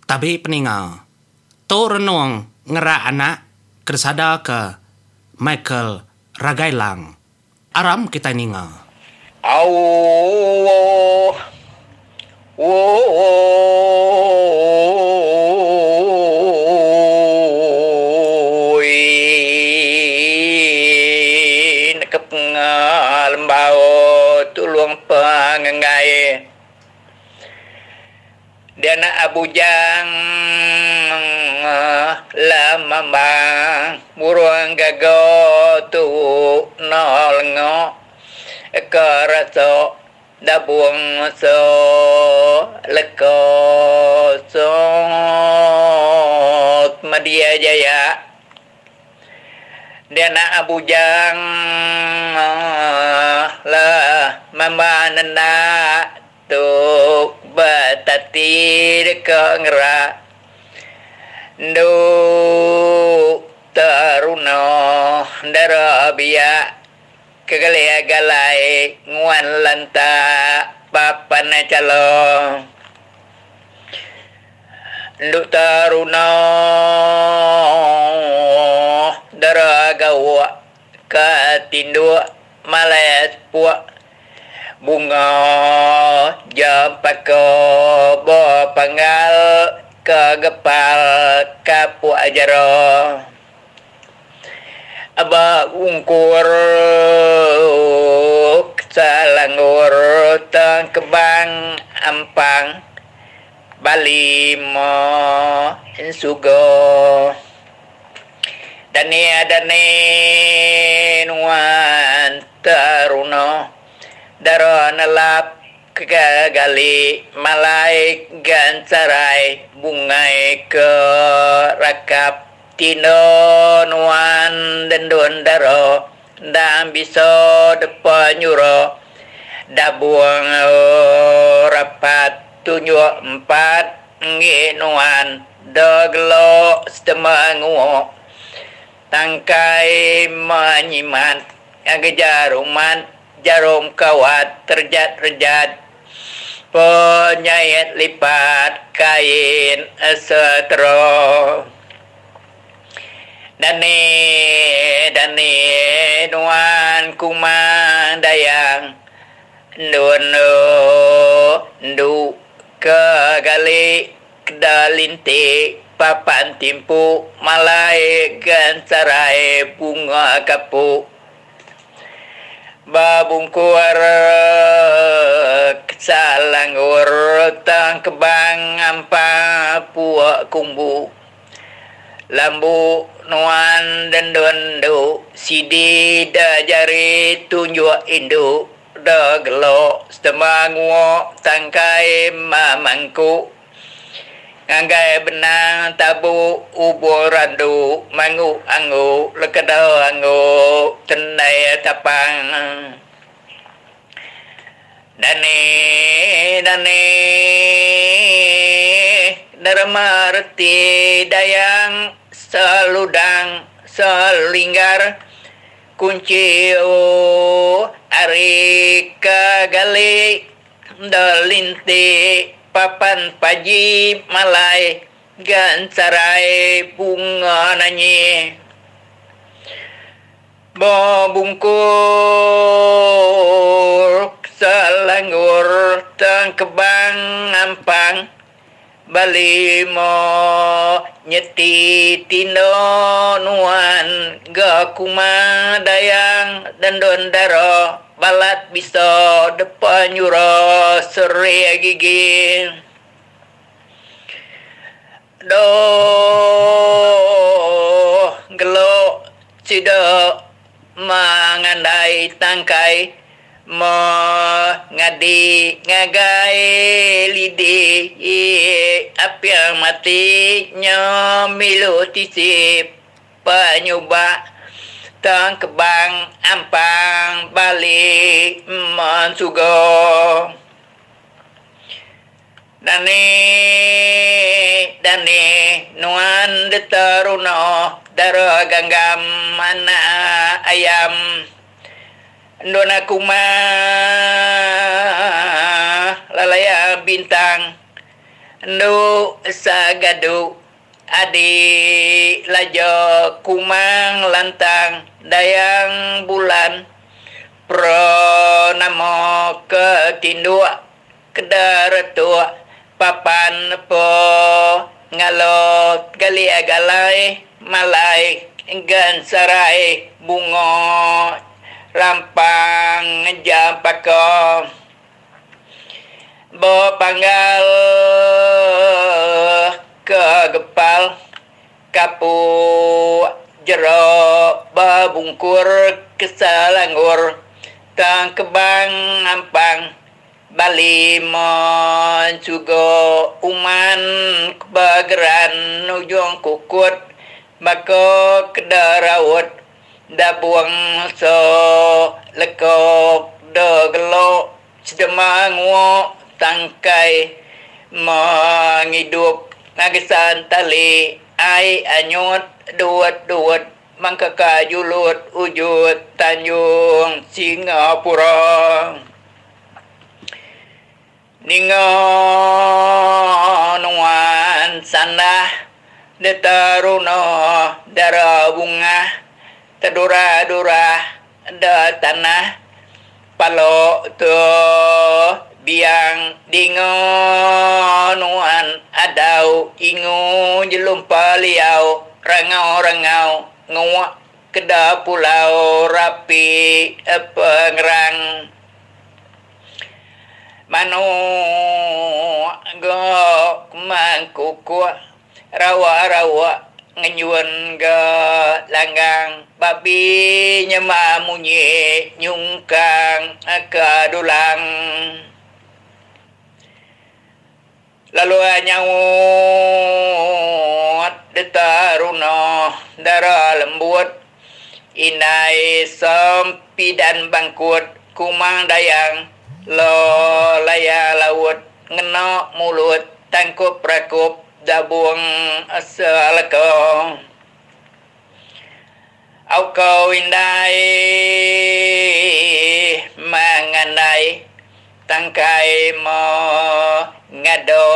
Tabi peninga. To renung ngera anak kersada ke Michael Ragailang. Aram kita ninga. Au lembau tulung pengengai Dana abujang lamambang burung gago tu nolngo karaso dabung so leko so Madya Jaya Dana abujang la mamanana tu batati deka ngera ndu taruno darabia kegalia galai nguan lanta papana calo ndu taruno daragawa katindu malayas puak bunga jampako bo pangal kegepal kapu ajaro aba ungkur salangur tang kebang ampang balimo insugo dane nuan taruno daro nalap kegali malai gancarai bungai ke rakap tino nuan dendun daro dan bisa depan nyuro dabuang rapat tunjuk empat nginuan doglo setemangu tangkai menyiman jaruman jarum kawat terjat-terjat penyayat lipat kain setro dane nuan kumandayang ndu kegali kedalinti papan timpu malai gancarai bunga kapu babungkur salangur tang kebang ampa puak kumbu lambu nuan dendun du sidi da jari tunjuk indu da gelo setemangu tangkai mamangku nganggai benang tabu ubur randu mangu anggu lekadau anggu tenai tapang dane dharma reti dayang seludang selinggar kunci ari kagali dalinti papan paji malai gancarai bunga nanyi bungkur salangur tang kebang ampang balimo nyeti tino nuan gakuma dayang dandon daro balat bisa depan nyuro seri gigi do gelo cida mangandai tangkai ngadi ngagai lidi apa yang mati milu tisip penyuba tang kebang ampang balik mansugo dane nuan detaruno daro ganggam mana ayam Ndona kuma lalaya bintang Nu sagadu adi lajo kumang lantang dayang bulan pro namo ketindua kedaratua papan po ngalot gali agalai malai gansarai bungo rampang jampako bo panggal kegepal kapu jero babungkur kesalangur tang kebang ampang Bali mon sugo uman kebageran nujung kukut bako kedarawut dabuang so lekok dogelo sedemangwo tangkai mengidup ngagesan tali ai anyut duat mangkaka julut ujut Tanjung Singapura ningonuan sandah detaruno dara bunga tedura-dura da tanah palo to biang dingonuan adau ingu jelum paliau rangau-rangau nguak keda pulau rapi pengerang manu go mangkuku rawa-rawa ngenyuan ga langgang babi nyema munyi nyungkang kadulang lalu nyawut detaruno dara lembut inai sempi dan bangkut kumang dayang lo laya laut ngeno mulut tangkup rakup dabung asalako au kau indai mangandai tangkai mo ngado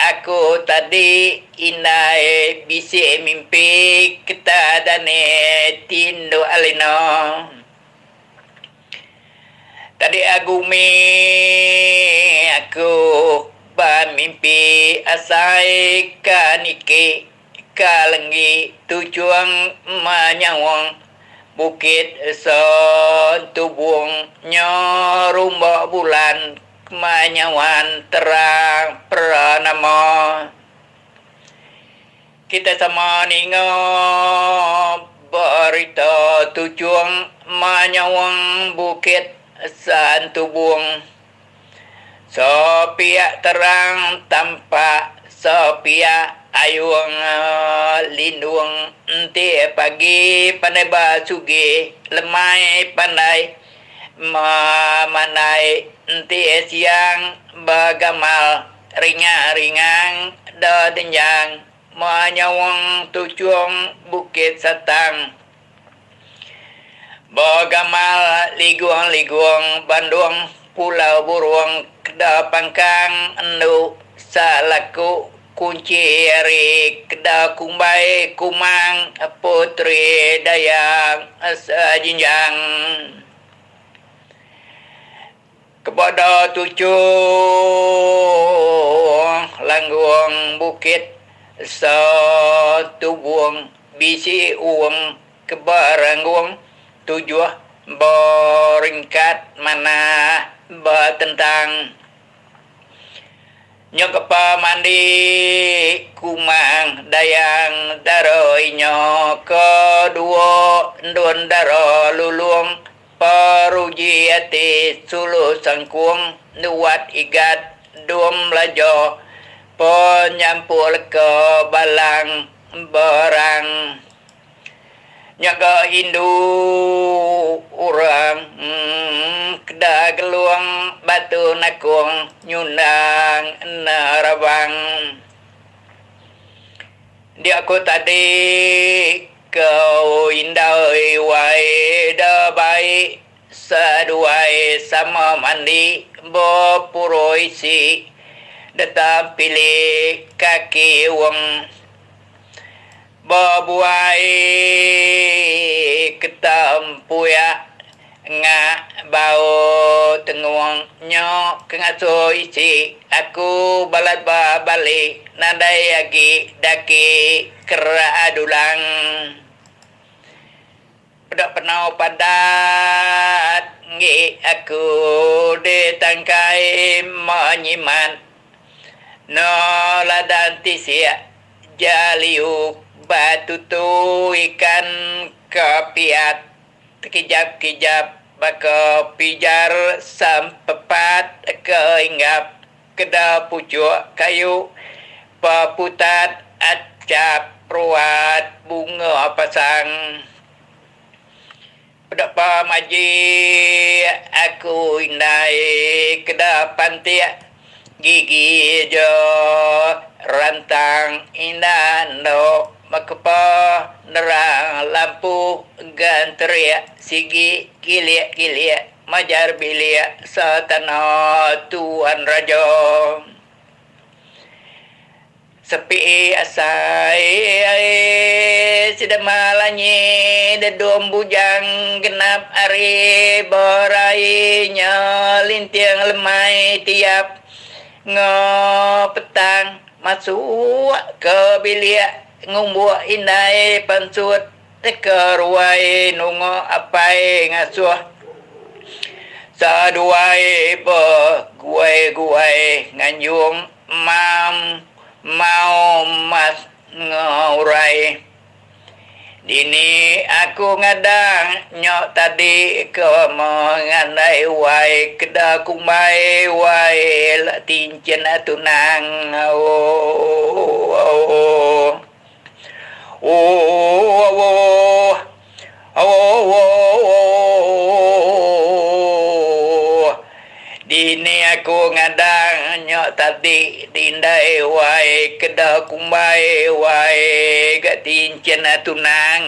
aku tadi indai bisi mimpi kita dane tindo alino tadi agumi aku mimpi asai kaniki kalengi tujuang manyawang bukit son tubung nyorumba bulan manyawan terang pranama kita sama ningo berita tujuang manyawang bukit san tubung Sopia terang tampak Sopia ayung lindung enti pagi pandai basugi lemai pandai memanai enti siang bagamal ringang-ringang denjang menyawang tujuang bukit satang bagamal liguang-liguang Bandung Pulau Burung keda pangkang endu salaku kunci ri keda kumbai kumang putri dayang sajinjang kepada tujuh langguang bukit satubung bisi uang kebarangguang tujuh beringkat mana batentang nyokapa mandi kumang dayang daroi kedua ndon daro lulung paruji ati sulu sangkung nuat igat dum lajo penyampul ke balang barang nyaga Hindu orang keda geluang batu nakung nyundang narabang dia aku tadi kau indai wai da bai saduai sama mandi bo puroi si datang pilih kaki wong babuai ketampuya ngak bau tenguang nyok kengaso isi aku balat balik nadai agi daki kera adulang pada penau padat ngi aku ditangkai menyiman no ladan tisia jaliuk batu tu ikan kepiat kijap-kijap baka pijar sampepat keinggap keda pucuk kayu paputat acap ruat bunga pasang pedapa maji aku indai keda pantia gigi jo rantang indah no makapa nerang lampu ganteria sigi kilia majar bilia satana tuan raja sepi asai sidamalanyi dedom bujang genap ari borainya lintiang lemai tiap petang masuk ke bilia ngumbuh indai pansut keruai nungo apai ngasuh saduai be guai nganyung mau mas ngaurai dini aku ngadang nyok tadi ke mengandai wai keda kumai wai la tincen atunang dini aku ngadang nyok tadi dindai wai keda kumbai wai gak tincen atunang